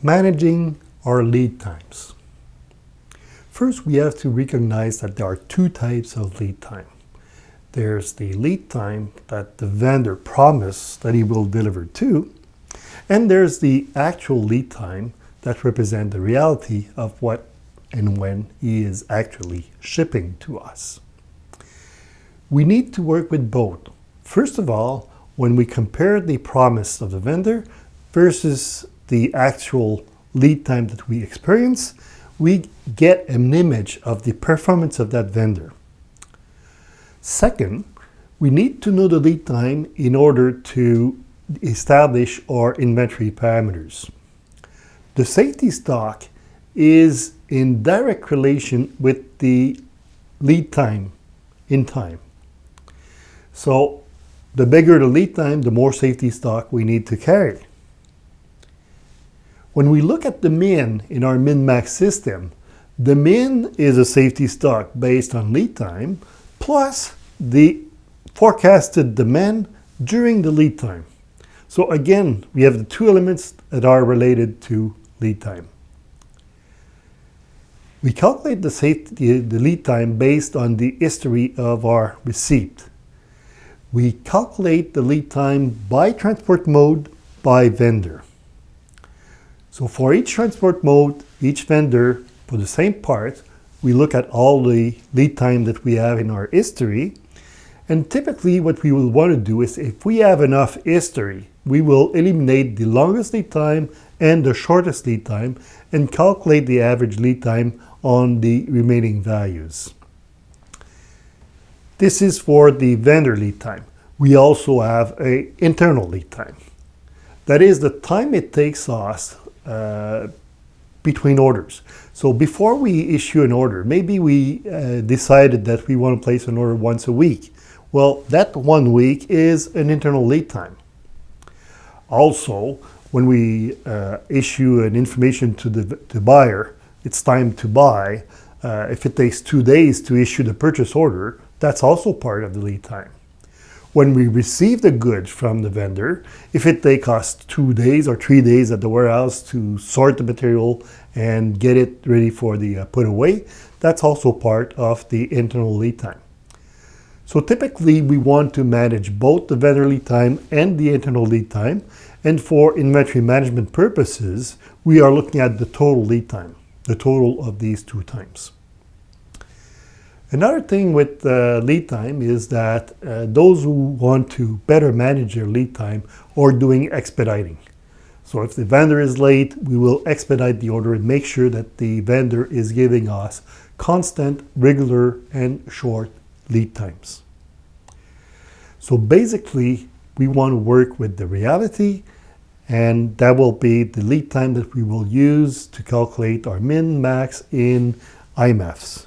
Managing our lead times. First, we have to recognize that there are two types of lead time. There's the lead time that the vendor promised that he will deliver to, and there's the actual lead time that represents the reality of what and when he is actually shipping to us. We need to work with both. First of all, when we compare the promise of the vendor versus the actual lead time that we experience, we get an image of the performance of that vendor. Second, we need to know the lead time in order to establish our inventory parameters. The safety stock is in direct relation with the lead time in time. So the bigger the lead time, the more safety stock we need to carry. When we look at the min in our min-max system, the min is a safety stock based on lead time plus the forecasted demand during the lead time. So again, we have the two elements that are related to lead time. We calculate the lead time based on the history of our receipt. We calculate the lead time by transport mode by vendor. So for each transport mode, each vendor, for the same part, we look at all the lead time that we have in our history. And typically what we will want to do is, if we have enough history, we will eliminate the longest lead time and the shortest lead time and calculate the average lead time on the remaining values. This is for the vendor lead time. We also have an internal lead time. That is the time it takes us between orders. So before we issue an order, maybe we decided that we want to place an order once a week. Well, that 1 week is an internal lead time. Also, when we issue an information to the buyer, it's time to buy. If it takes 2 days to issue the purchase order, that's also part of the lead time. When we receive the goods from the vendor, if it takes us 2 days or 3 days at the warehouse to sort the material and get it ready for the put away, that's also part of the internal lead time. So typically we want to manage both the vendor lead time and the internal lead time. And for inventory management purposes, we are looking at the total lead time, the total of these two times. Another thing with lead time is that those who want to better manage their lead time are doing expediting. So if the vendor is late, we will expedite the order and make sure that the vendor is giving us constant, regular, and short lead times. So basically, we want to work with the reality, and that will be the lead time that we will use to calculate our min-max in IMAFs.